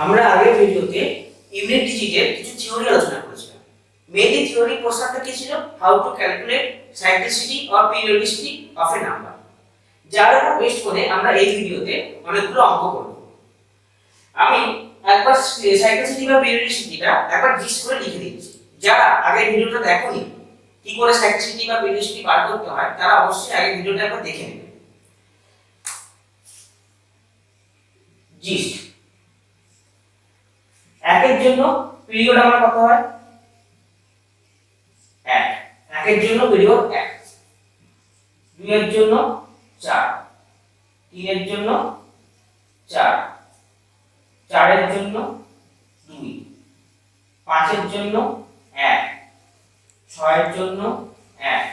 আমরা আগের ভিডিওতে ইউনিট ডিজিটের কিছু থিওরি আলোচনা করেছিলাম। মেইনলি থিওরি পোর্শনটা কি ছিল? How to calculate cyclicity or periodicity of A number. যার উপর বেস করে আমরা এই ভিডিওতে অনেকগুলো অঙ্ক করব। আমি একবার সাইক্লিসিটি বা পিরিয়ডিসিটিটা একবার জিস্ট করে লিখে দিচ্ছি। যারা আগের ভিডিওটা দেখোনি কি করে সাইক্লিসিটি বা পিরিয়ডিসিটি বার করতে হয়, তারা অবশ্যই আগের ভিডিওটা একবার দেখে নেবে। জিস্ট একের জন্য পিরিয়ড আমার কত হয়? 1 একের জন্য পিরিয়ড 1, 2 এর জন্য 4, 3 এর জন্য 4, 4 এর জন্য 2, 5 এর জন্য 1, 6 এর জন্য 1,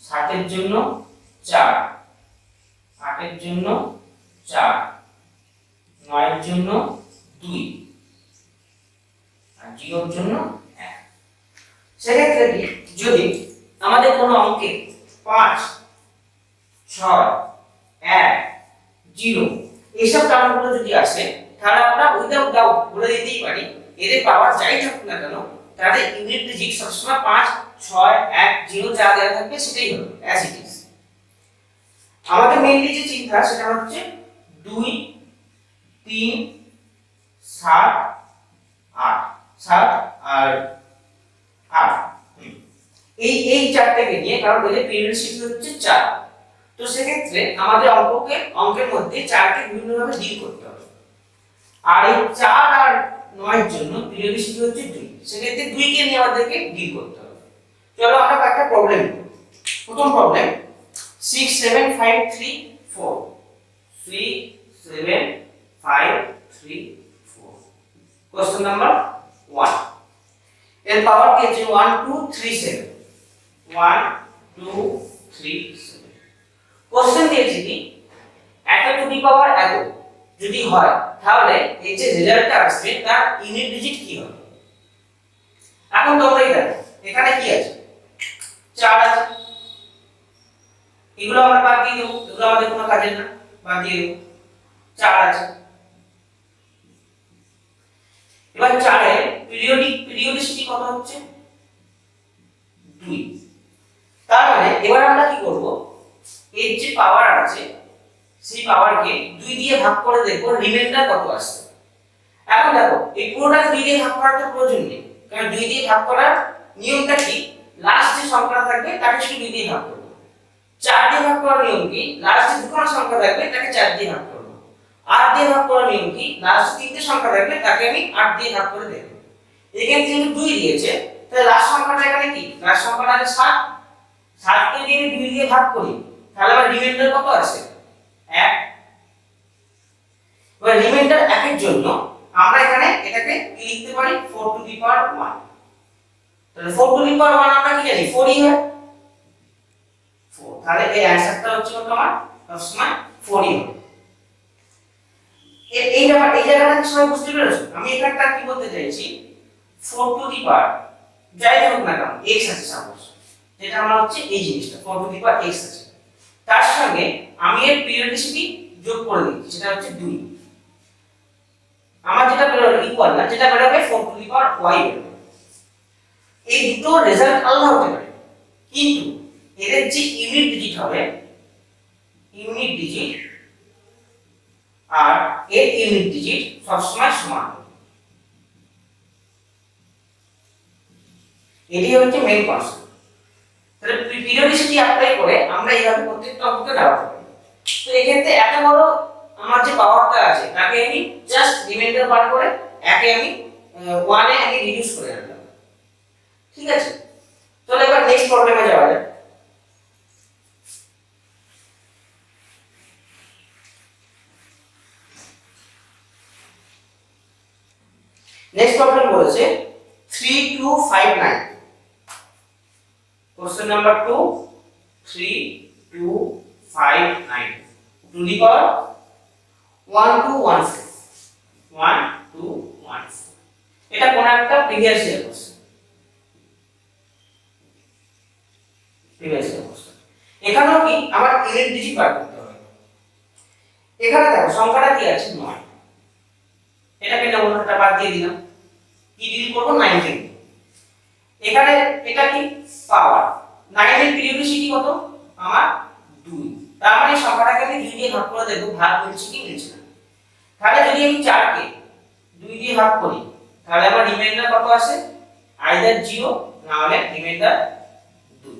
7 এর জন্য 4, 8 এর জন্য 4, 9 এর জন্য 2 আর 0 এর জন্য 1। সেক্ষেত্রে কি, যদি আমাদের কোনো অঙ্কে 5, 6, 1, 0 এইসব টার্মগুলো যদি আসে, তাহলে আমরা উইদাউট ডাউট বলে দিতেই পারি এদের পাওয়ার যাই থাকুক না কেন, তাদের ইউনিট ডিজিট সবসময় 5, 6, 1, 0 যা দেওয়া থাকবে সেটাই হবে অ্যাজ ইট ইজ। আমাদের মেইনলি যে চিন্তা সেটা হচ্ছে 2, 3, 7, 8, 7 আর 8 এই চারটাকে নিয়ে, কারণ এদের পিরিয়ডিসিটি হচ্ছে 4। তো সেক্ষেত্রে আমাদের অঙ্কের মধ্যে 4কে বিভিন্নভাবে ডিল করতে হবে। আর এই 4 আর 9 এর জন্য পিরিয়ডিসিটি হচ্ছে 2। সেক্ষেত্রে 2 কে নিয়ে আমাদেরকে ডিল করতে হবে। চলো আমরা একটা প্রবলেম করি। প্রথম প্রবলেম 6, 7, 5, 3, 4 6, 7, 5, 3, 4। Question number 1। এর পাওয়ার কি আছে? 1, 2, 3, 7 1, 2, 3, 7। কোশ্চেন দিয়েছে কি এত টু দি পাওয়ার এত যদি হয়, তাহলে এই যে রেজাল্টটা আসবে তার ইউনিট ডিজিট কি হবে? এখন তোমরাই দেখো এখানে কি আছে? 4 আছে, এগুলো আমরা বাদ দিয়ে দেবো, এগুলো আমাদের কোনো কাজের না, বাদ দিয়ে দেবো। 4 আছে। এবার 4 এর পিরিয়ডিসিটি কত হচ্ছে? 2। তার মানে এবার আমরা কি করব, এর যে পাওয়ার আছে সেই পাওয়ারকে 2 দিয়ে ভাগ করে দেখব রিমাইন্ডার কত আসছে। এখন দেখো এই পুরোটাকে 2 দিয়ে ভাগ করার প্রয়োজন নেই, কারণ 2 দিয়ে ভাগ করার নিয়মটা কি, লাস্ট যে সংখ্যা থাকবে তাকে শুধু 2 দিয়ে ভাগ করব। 4 দিয়ে ভাগ করার নিয়ম কি, লাস্ট যে দুটো সংখ্যা থাকবে তাকে 4 দিয়ে ভাগ করব। 8 দিয়ে ভাগ করার নিয়ম কি, লাস্ট তিনটে সংখ্যা থাকবে তাকে আমি 8 দিয়ে ভাগ করে দেব। এখানে যেহেতু 2 দিয়েছে, তাহলে লাস্ট সংখ্যাটা এখানে কি, লাস্ট সংখ্যাটা আছে 7। 7 কে যদি 2 দিয়ে ভাগ করি, তাহলে আমার রিমাইন্ডার কত আছে? 1। এবার রিমাইন্ডার 1 এর জন্য আমরা এখানে এটাকে কি লিখতে পারি? 4 টু দি পাওয়ার 1। তাহলে 4 টু দি পাওয়ার 1 আমরা কি জানি? 4 ই হয় 4। তাহলে এই অ্যানসারটা হচ্ছে কত? আমার সবসময় 4 ই হবে। এই জায়গাটা কি সবাই বুঝতে পেরেছো? আমি এখানটা কি বলতে চাইছি, 4 টু দি পাওয়ার যাই হোক না কেন x আছে সাপোজ, যেটা আমার হচ্ছে এই জিনিসটা 4 টু দি পাওয়ার x আছে, তার সঙ্গে আমি এর পিরিয়ডিসিটি যোগ করে দিচ্ছি, সেটা হচ্ছে 2। আমার যেটা বেরোবে ইকুয়াল না, যেটা বেরোবে 4 টু দি পাওয়ার y বেরোবে। এই দুটো রেজাল্ট আলাদা হতে পারে, কিন্তু এর যে ইউনিট ডিজিট হবে, ইউনিট ডিজিট আর এর ইউনিট ডিজিট সবসময় সমান হবে। এটি হচ্ছে মেইন কনসেপ্ট। তাহলে পিরিয়ডিসিটি অ্যাপ্লাই করে আমরা এইভাবে প্রত্যেকটা অঙ্ককে দাঁড়াতে পারি। তো এক্ষেত্রে এত বড় আমার যে পাওয়ারটা আছে তাকে আমি জাস্ট রিমাইন্ডার বার করে একে আমি 1 এ আমি রিডিউস করে রাখলাম। ঠিক আছে, চলো এবার নেক্সট প্রবলেমে যাওয়া যাক। নেক্সট প্রবলেম বলেছে 3, 2, 5, 9। Question number 2, 3, 2, 5, 9 to the power 1, 2, 1, 4 1, 2, 1, 4। এটা কোন একটা প্রিভিয়াস ইয়ার কোশ্চেন, এখানেও কি আমার ইউনিট ডিজিট বার করতে হবে। এখানে দেখো সংখ্যাটা কি আছে? 9। এটাকে নেব না, এটা বাদ দিয়ে দিলাম। কি ডিল করব 9 কে। এখানে এটা কি পাওয়ার 9 এর পিরিয়ডিসিটি কত আমার 2। তার মানে সংখ্যাটাকে আমি 2 দিয়ে ভাগ করে দেব ভাগ মিলছে কি মিলছে না। তাহলে যদি আমি 4 কে 2 দিয়ে ভাগ করি তাহলে আমার রিমাইন্ডার কত আসে আইদার 0 না হলে রিমাইন্ডার 2।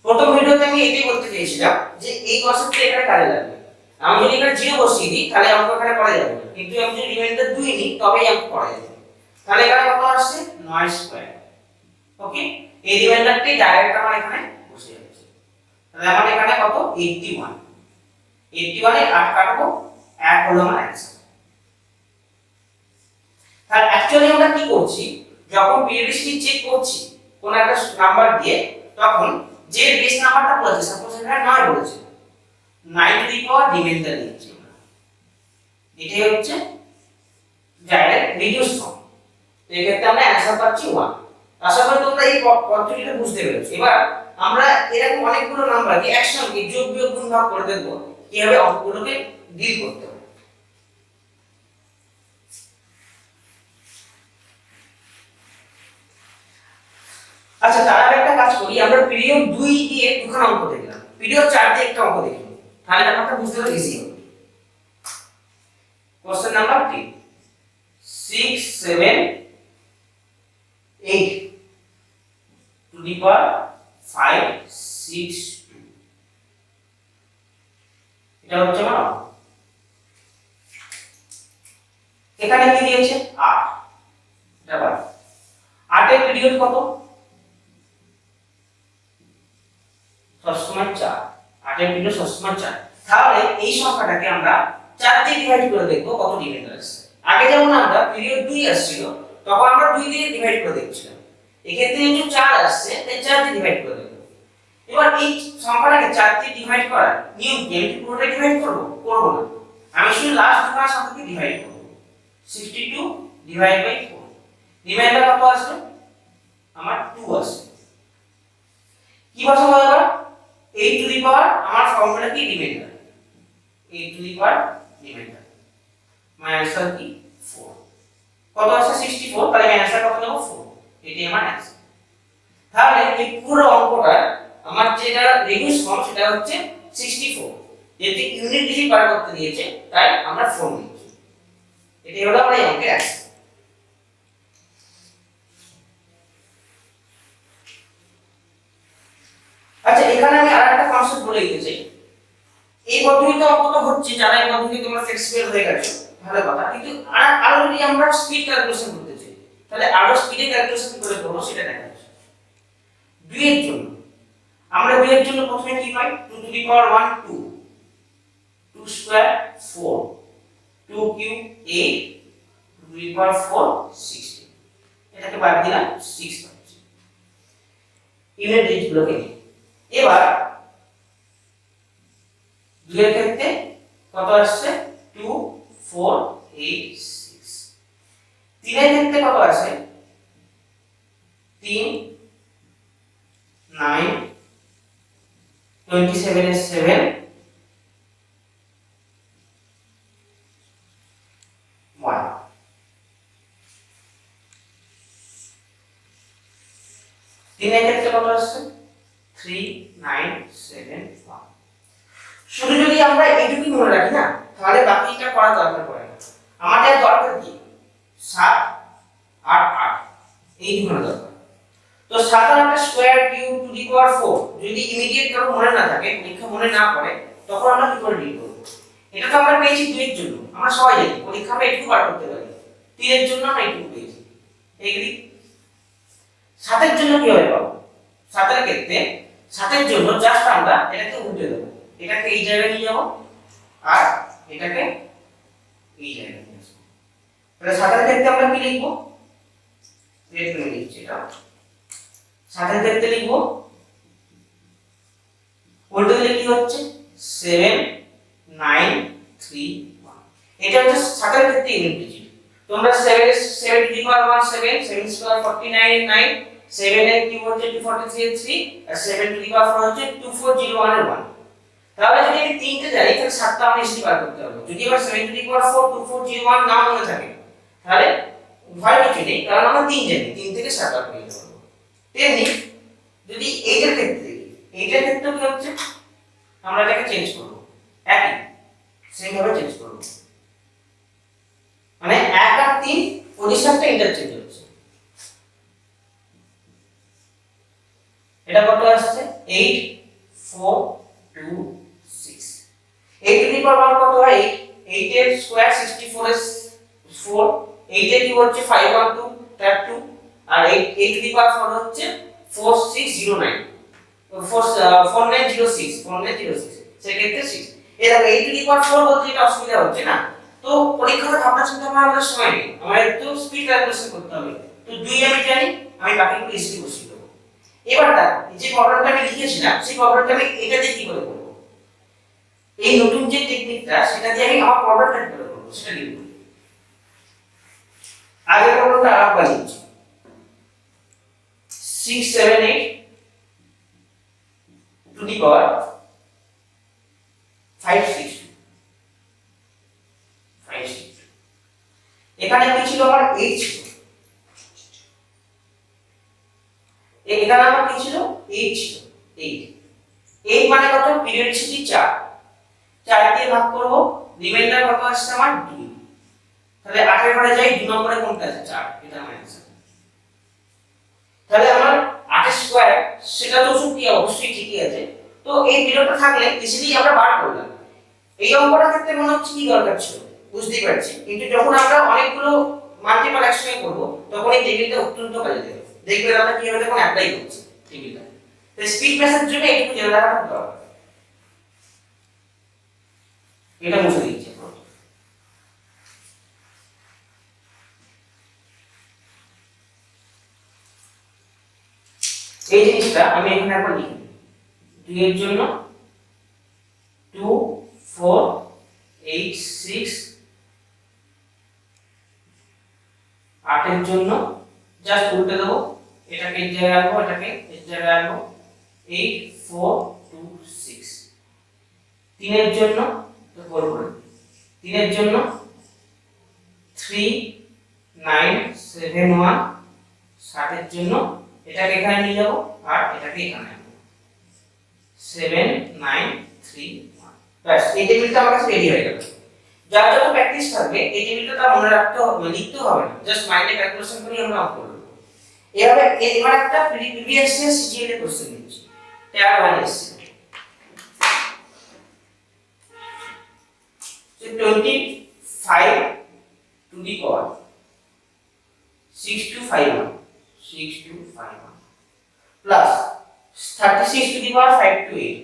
প্রথম ভিডিওতে আমি এটাই বলতে চেয়েছিলাম যে এই কনসেপ্টটা এখানে কাজে লাগবে। আমি যদি এখানে 0 বসিয়ে দিই তাহলে অঙ্ক এখানে করা যাবে না, কিন্তু আমি যদি রিমাইন্ডার 2 নিই তবেই অঙ্ক করা যাবে। তাহলে এখানে কত আসছে 9 স্কয়ার। ওকে, এই রিমাইন্ডারটি ডাইরেক্ট আমার এখানে বসে যাচ্ছে। তাহলে আমার এখানে কত 81। 81 এ 8 কাটবো, 1 হলো আমার অ্যানসার। তাহলে অ্যাকচুয়ালি আমরা কি করছি, যখন পিরিয়ডিসিটি চেক করছি কোন একটা নাম্বার দিয়ে, তখন যে বেস নাম্বারটা বলেছে, সাপোজ এখানে 9 বলেছে, 9 টু দি পাওয়ার রিমাইন্ডার নিচ্ছি আমরা। এটাই হচ্ছে ডাইরেক্ট রিডিউস ফর্ম। তো এই ক্ষেত্রে আমরা অ্যানসার পাচ্ছি 1। আশা করি তোমরা এই পদ্ধতিটা বুঝতে পেরেছো। এবার আমরা এরকম অনেকগুলো নাম্বারকে একসঙ্গে যোগ বিয়োগ গুণ ভাগ করে দেখব কিভাবে অঙ্কগুলোকে ডিল করতে হবে। আচ্ছা, তার আগে একটা কাজ করি, আমরা পিরিয়ড 2 দিয়ে দুখানা অঙ্ক দেখলাম, পিরিয়ড 4 দিয়ে একটা অঙ্ক দেখলাম, তাহলে ব্যাপারটা বুঝতে হলে ইজি হবে। কোশ্চেন নাম্বার 3 6 7 8 টু দি পাওয়ার 5 6 2। এটা হচ্ছে না, এখানে কি দিয়েছে 8। এটা বল 8 এর পিরিয়ড কত সবসময় 4। 8 এর পিরিয়ড সবসময় 4। তাহলে এই সংখ্যাটাকে আমরা 4 দিয়ে ডিভাইড করে দেখব কত রিমাইন্ডার আসছে। আগে যেমন আমরা পিরিয়ড 2 আসছিল তখন আমরা 2 দিয়ে ডিভাইড করে দেখছিলাম, এক্ষেত্রে যেহেতু 4 আসছে তাই 4 দিয়ে ডিভাইড করে দেব। এবার এই সংখ্যাটাকে 4 দিয়ে ডিভাইড করার নিয়ম কি, আমি পুরোটা ডিভাইড করব না, আমি শুধু লাস্ট দুটো সংখ্যাকে ডিভাইড করব। 62 ডিভাইড বাই 4, রিমাইন্ডার কত আসবে আমার 2 আসবে। কি বসাবো এবার 8 টু দি পাওয়ার, আমার ফর্মুলা কি reminder, 8 two the power reminder, my answer কি 4। কত আসছে 64, তাহলে আমি आंसर কত নেব 4। এটাই আমার आंसर। তাহলে এই পুরো অঙ্কটা আমার যেটা রিডিউস ফর্ম সেটা হচ্ছে 64, যেহেতু ইউনিট ডিজিট বার করতে দিয়েছে তাই আমরা 4 নিচ্ছি। এটাই হলো আমার এই অঙ্কের आंसर। আচ্ছা, এখানে আমি আরেকটা কনসেপ্ট বলে দিতে চাই। এই পদ্ধতিতে অঙ্ক তো হচ্ছে, যারা এই পদ্ধতি তোমরা ফ্লেক্সিবল হয়ে গেছো ভালো কথা, কিন্তু আরো যদি আমরা স্পিড ক্যালকুলেশন করতে চাই তাহলে আরো স্পিডে ক্যালকুলেশন করে করব সেটা দেখা যাচ্ছে। 2 এর জন্য আমরা 2 এর জন্য প্রথমে কি পাই 2 to the power 1 2, 2 square 4, 2 cube 8, 2 to the power 4 16। এটাকে বাদ দিলাম 6 পাচ্ছি। ইউনিট ডিজিটগুলোকে নিই। এবার 2 এর ক্ষেত্রে কত আসছে 2 4 8 6। 3 এর ক্ষেত্রে কত আসে 3 9 27 এর 7 1। 3 এর ক্ষেত্রে কত আসছে 3 9 7 1। শুধু যদি আমরা এইটুকুই মনে রাখি না তাহলে বাকিটা করার দরকার পড়ে না। আমাদের দরকার কি 7 8 8 এই দুটো দরকার। তো 7 আর 8 square cube two the power 4 যদি ইমিডিয়েট কারো মনে না থাকে, পরীক্ষা মনে না পড়ে, তখন আমরা কি করে ডিল করব? এটা তো আমরা পেয়েছি 2 এর জন্য, আমরা সবাই জানি পরীক্ষা আমরা একটু বার করতে পারি। 3 এর জন্য আমরা একটু পেয়েছি, এগ্রি। 7 এর জন্য কি হবে পাবো 7 এর ক্ষেত্রে 7 এর জন্য জাস্ট আমরা এটাকে উল্টে দেব, এটাকে এই জায়গায় নিয়ে যাব আর এটাকে এই জায়গায় নিয়ে আসব। তাহলে 7 এর ক্ষেত্রে আমরা কি লিখব, রেড করে লিখছি, এটা 7 এর ক্ষেত্রে লিখব উল্টে দিলে কি হচ্ছে 7 9 3 1। এটা হচ্ছে 7 এর ক্ষেত্রে ইউনিট ডিজিট। তোমরা 7 টু দি পাওয়ার 1 7 7 স্কয়ার 49 9, 7 এর কিউব হচ্ছে 243 এর 3 আর 7 টু দি পাওয়ার 4 হচ্ছে 2401 এর 1। তাহলে যদি আমি 3 তে যাই তাহলে 7টা আমরা হিসেবে বার করতে হবে। যদি আবার 7 টু দি পাওয়ার 4 2401 না মনে থাকে তাহলে ভয় কিছু নেই, কারণ আমরা 3 জানি, 3 থেকে 7 বার পেয়ে যাবো। তেমনি যদি এইটার ক্ষেত্রে কি হচ্ছে, আমরা এটাকে চেঞ্জ করব, একই সেম ভাবে চেঞ্জ করব, মানে 1 আর 3 পজিশনটা ইন্টারচেঞ্জ হচ্ছে। এটা কত আসছে 8 4 2 6। 8 টু দি পাওয়ার 1 কত হয় 8 এর স্কয়ার 64 এর 4, 8 এর কি হচ্ছে 512 tap 2, R 8 two the power 4 হচ্ছে 4609 4906 সেক্ষেত্রে 6। এই দেখো 8 টু দি পাওয়ার 4 বলতে এটা অসুবিধা হচ্ছে না, তো পরীক্ষাতে ভাবনা চিন্তা করার আমাদের সময় নেই, আমাদের একটু স্পিড ক্যালকুলেশন করতে হবে। তো 2 আমি জানি, আমি বাকিগুলো ইজিলি বসিয়ে দেবো। এবার দেখো যে প্রবলেমটা আমি লিখেছিলাম সেই প্রবলেমটা আমি এটা দিয়ে কি করে করব, এই নতুন যে টেকনিকটা সেটা দিয়ে আমি আমার প্রবলেমটা কি করে করব সেটা লিখব। আগের প্রবলেমটা আরেকবার লিখছি, 678 টু দি পাওয়ার 562। এখানে কি ছিল আমার 8 ছিল, এখানে আমার কি ছিল 8 ছিল, 8 মানে কত, পিরিয়ডিসিটি 4, 4 দিয়ে ভাগ করব, রিমাইন্ডার কত আসছে আমার 2। তাহলে 8 এর ঘরে যাই, 2 নম্বরে কোনটা আছে 4, এটা আমার অ্যানসার। তাহলে আমার 8 স্কয়ার সেটা 64, অবশ্যই ঠিকই আছে। তো এই পিরিয়ডটা থাকলে ইজিলি আমরা বার করলাম। এই অঙ্কটার ক্ষেত্রে মনে হচ্ছে কি দরকার ছিল বুঝতেই পারছি, কিন্তু যখন আমরা অনেকগুলো মাল্টিপল একসঙ্গে করব তখন এই টেবিলটা অত্যন্ত কাজে দেবে। দেখবেন আমরা কিভাবে তখন অ্যাপ্লাই করছি টেবিলটা। তো স্পিড মেথডের জন্য একটু জেনে রাখা দরকার। এটা মুছে দিচ্ছি। এই জিনিসটা আমি এখানে একবার লিখি, 2 এর জন্য 2 4 8 6, 8 এর জন্য জাস্ট উল্টে দেবো, এটাকে এই জায়গায় আনবো, এটাকে এই জায়গায় আনবো, 8 4 2 6। 3 এর জন্য তো করব, 3 এর জন্য 3 9 7 1, 7 এর জন্য এটাকে এখানে নিয়ে যাব আর এটাকে এখানে আনবো, 7 9 3 1। বাস এই টেবিলটা আমার কাছে রেডি হয়ে গেল। যার যত প্র্যাকটিস থাকবে এই টেবিলটা তা মনে রাখতে হবে, লিখতে হবে না, জাস্ট মাইন্ডে ক্যালকুলেশন করে আমরা অঙ্ক করব। এভাবে এবার একটা প্রিভিয়াস ইয়ার সিজিএল এর কোশ্চেন নিচ্ছি, ট্যাব 1 এসছে, 25 two the power 6251 plus 36 two the power 528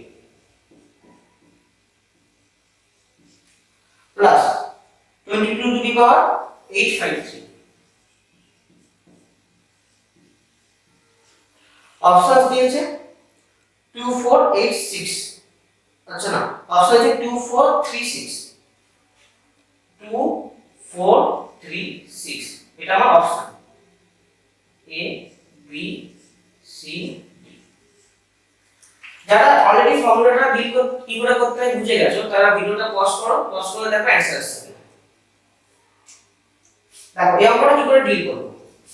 plus 22 two the power 853। Option দিয়েছে 2486, আচ্ছা না, অপশন আছে 2436, 2436, এটা আমার option A B C D. যারা অলরেডি ফর্মুলাটা বিল কি করে করতে হয় বুঝে গেছো, তারা ভিডিওটা পজ করো, পজ করে দেখো অ্যানসার আসছে। দেখো এই অঙ্কটা কি করে ডিল করব,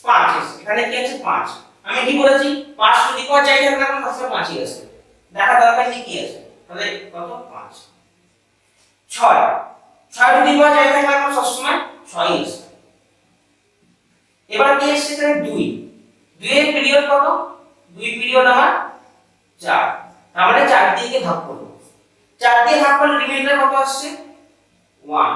5 এখানে কি আছে 5, আমি কি করেছি 5 টু দি পাওয়ার যাই থাকলে আমার কাছে 5ই আছে, দেখা দরকার নেই কি আছে, তাহলে কত 5। 6 টু দি পাওয়ার যাই থাকলে আমার সবসময় 6ই আছে। এবার কি আসছে এখানে 2 এর পিরিয়ড কত, 2 পিরিয়ড আমার 4, তার মানে 4 দিয়ে ভাগ করব, 4 দিয়ে ভাগ করলে রিমাইন্ডার কত আসছে 1।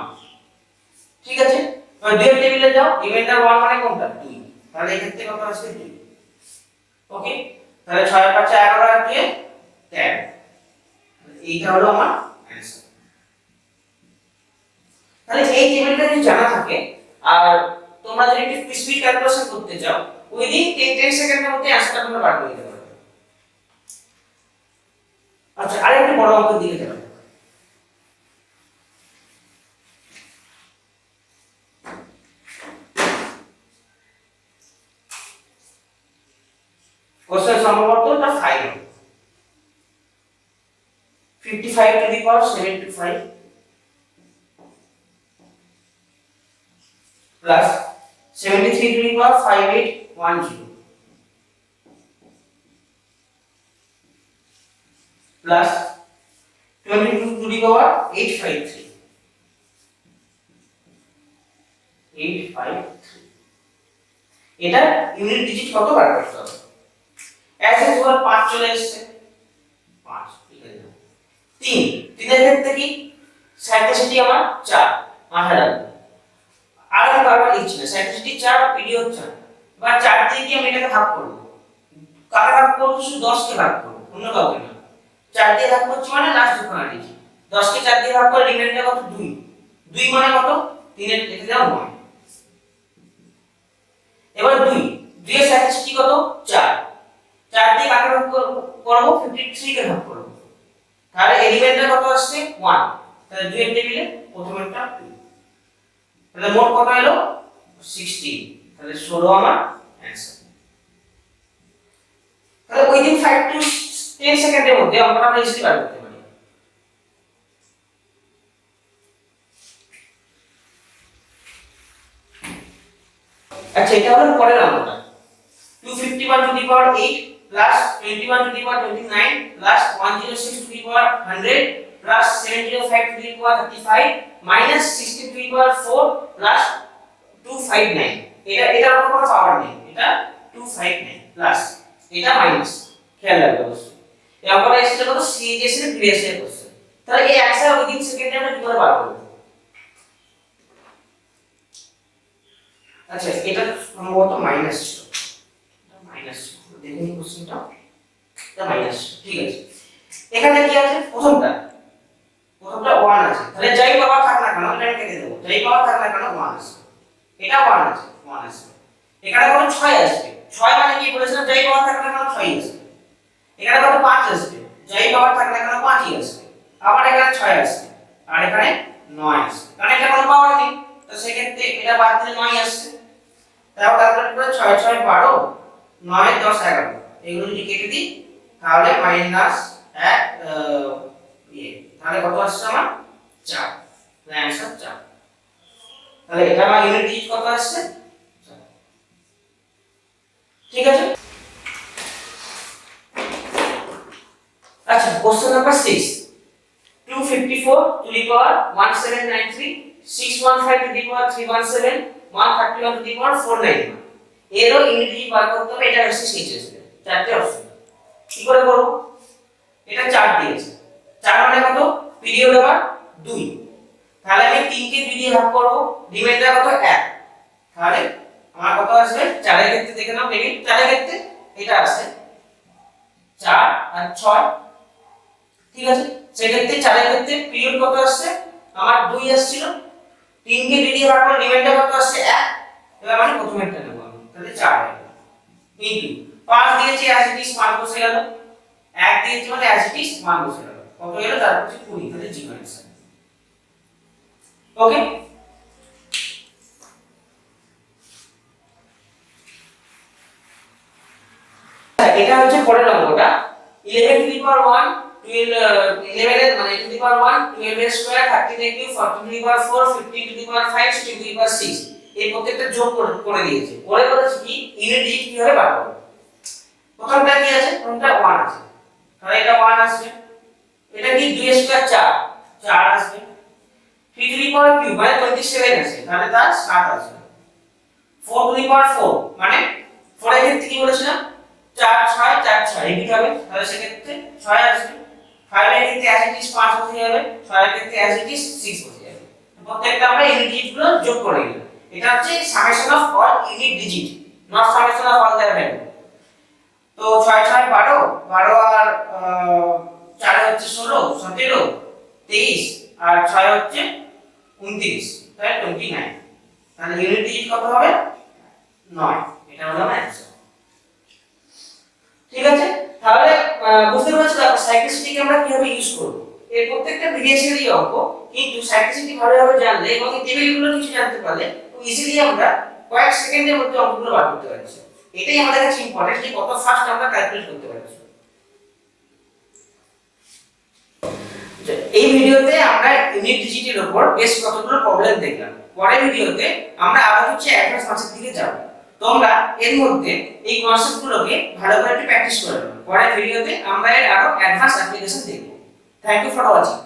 ঠিক আছে, এবার 2 এর টেবিলে যাও, রিমাইন্ডার 1 মানে কোনটা 2, তাহলে এই ক্ষেত্রে কত আসছে 2। ওকে, তাহলে 6 এর 5 11 আর 2 13, এইটা হলো আমার অ্যানসার। তাহলে এই টেবিলটা যদি জানা থাকে আর তোমরা যদি একটু স্পিড ক্যালকুলেশন করতে চাও, উইদিন 10 সেকেন্ডের মধ্যে অ্যানসারটা তোমরা বার করে দিতে পারবে। আচ্ছা, আরেকটু বড় অঙ্কের দিকে যাও। কোশ্চেন সম্ভবত এটা 5, 55 two the power 75 plus 73 to the power 5810 plus 22 to the power 853 এটা ইউনিট ডিজিট কত বার করতে হবে অ্যাজ ইউজুয়াল 5 চলে এসেছে 5 ঠিক আছে 3 এর ক্ষেত্রে কি সাইক্লিসিটি আমার 4 মাথায় রাখবো আর আমি বারবার লিখছি না সাইক্লিসিটি 4 পিরিয়ড 4 এবার 4 দিয়ে কি আমি এটাকে ভাগ করব কাকে ভাগ করব শুধু 10 কে ভাগ করব অন্য কাউকে না 4 দিয়ে ভাগ করছি মানে লাস্ট দুখানা লিখি 10 কে 4 দিয়ে ভাগ করলে রিমাইন্ডার কত 2 2 মানে কত 3 এর এতে দাও 9 এবার 2 এর সাইক্লিসিটি কত 4 4 দিয়ে কাকে ভাগ করব 53 কে ভাগ করব তাহলে এলিমেন্টটা কত আসছে 1 তাহলে 2 এর টেবিলে প্রথমেরটা 2 তাহলে মোট কত হলো 16 তাহলে 16 আমার অ্যানসার তাহলে উইদিন 5 টু 10 সেকেন্ডের মধ্যে আমরা ইজিলি বার করতে পারি আচ্ছা এটা হলো পরের অঙ্কটা 251 to the power 8 plus 21 to the power 29 plus 106 to the power 100 plus 705 to the power 35 minus 60 to the power 4 plus 259 এটার উপর কোনো পাওয়ার নেই এটা 259 প্লাস এটা মাইনাস খেয়াল রাখবে অবশ্যই এই অঙ্কটা এসেছে কত সিএইচএস এর প্রিভিয়াস ইয়ার কোশ্চেন তাহলে এই অ্যানসার উইদিন সেকেন্ডে আমরা কি করে বার করব আচ্ছা এটা সম্ভবত মাইনাস ছিল মাইনাস দেখুন কোশ্চেনটা এটা মাইনাস ঠিক আছে এখানে কি আছে প্রথমটা 1 আছে তাহলে যাই পাওয়ার থাক না কেন এটা কেটে দেব যাই পাওয়ার থাক না কেন 1 আছে এটা 1 আছে 1 আছে এখানে কত 6 আসবে 6 মানে কি বলেছিলাম যাই পাওয়ার থাক না কেন 6 আসবে এখানে কত 5 আসবে যাই পাওয়ার থাক না কেন 5ই আসবে আবার এখানে 6 আসবে আর এখানে 9 আসবে কারণ এটা কোনো পাওয়ার নেই তো সেক্ষেত্রে এটা বাদ দিলে 9 আসছে তাহলে ক্যালকুলেট করে 6 6 12 9 10 11 এগুলো যদি কেটে দিই তাহলে মাইনাস 1 তাহলে কত আসছে আমার 4 তাহলে অ্যানসার 4 তাহলে এটা আমার ইউনিট ডিজিট কত আসছে 4 ঠিক আছে আচ্ছা question number 6 254 to the power 1793 615 to the power 317 131 to the power 491 এরও ইউনিট ডিজিট বার করতে হবে এটা হচ্ছে সিএইচএস এর চারটি অপশন কি করে করব এটা 4 দিয়েছে 4 মানে কত পিরিয়ড আবার 2 তাহলে আমি 3 কে 2 দিয়ে ভাগ করব রিমাইন্ডার কত 1 তাহলে আমার কত আসবে 4 এর ক্ষেত্রে দেখে নাও দেখি 4 এর ক্ষেত্রে এটা আসছে 4 আর 6 ঠিক আছে সেক্ষেত্রে 4 এর ক্ষেত্রে পিরিয়ড কত আসছে আমার 2 আসছিল 3 কে 2 দিয়ে ভাগ করলে রিমাইন্ডার কত আসছে 1 এবার মানে প্রথমেরটা নেব আমি তাহলে 4 ইনটু 5 দিয়েছি অ্যাজ ইট ইজ 5 বসে গেল 1 দিয়েছি মানে অ্যাজ ইট ইজ 1 বসে গেল কত হলো তারপর হচ্ছে 20 তাহলে জিরো অ্যানসার ওকে এটা হচ্ছে পরের অঙ্কটা 11 to the power 1 11 এর মানে to the power 1 12 এর স্কয়ার 13 এর cube 14 to the power 4 15 to the power 5 16 to the power 6 এই প্রত্যেকটা যোগ করে দিয়েছে পরে বলেছে কি ইউনিট ডিজিট কিভাবে বার করব প্রথমটা কি আছে প্রথমটা 1 আছে তাহলে এটা 1 আসবে এটা কি 2 এর স্কয়ার 4 4 আসবে 3 to the power কিউব মানে 27 আছে তাহলে তার 7 আসবে 4 to the power 4 মানে 4 এর ক্ষেত্রে কি বলেছিলাম 4 6 4 6 রিপিট হবে তাহলে সেক্ষেত্রে 6 আসবে 5 এর ক্ষেত্রে অ্যাজ ইট ইজ 5 বসে যাবে 6 এর ক্ষেত্রে অ্যাজ ইট ইজ 6 বসে যাবে প্রত্যেকটা আমরা ইউনিট ডিজিটগুলো যোগ করে দিলাম এটা হচ্ছে summation of all unit digit not summation of all their value তো 6 6 12 12 আর 4 হচ্ছে 16 17 23 আর 6 হচ্ছে 29 তাই 29 তাহলে ইউনিট ডিজিট কত হবে 9 এটা হলো অ্যানসার ঠিক আছে তাহলে বুঝতে পারছো সাইক্লিসিটিকে আমরা কিভাবে ইউজ করব এর প্রত্যেকটা ভিডিওসেরই অঙ্ক কিন্তু সাইক্লিসিটি ভালোভাবে জানলে এবং এই টেবিলগুলো কিছু জানতে পারলে ইজিলি আমরা কয়েক সেকেন্ডের মধ্যে অঙ্কগুলো বার করতে পারছি এটাই আমাদের কাছে ইম্পর্টেন্ট যে কত ফাস্ট আমরা ক্যালকুলেট করতে পারছি এই ভিডিওতে আমরা ইউনিট ডিজিটের উপর বেশ কতগুলো প্রবলেম দেখলাম পরের ভিডিওতে আমরা আবার হচ্ছে অ্যাডভান্স ম্যাথের দিকে যাব। তোমরা এর মধ্যে এই কনসেপ্টগুলোকে ভালো করে একটু প্র্যাকটিস করে নাও। পরের ভিডিওতে আমরা এর আরো অ্যাডভান্স অ্যাপ্লিকেশন দেখব। Thank you for watching.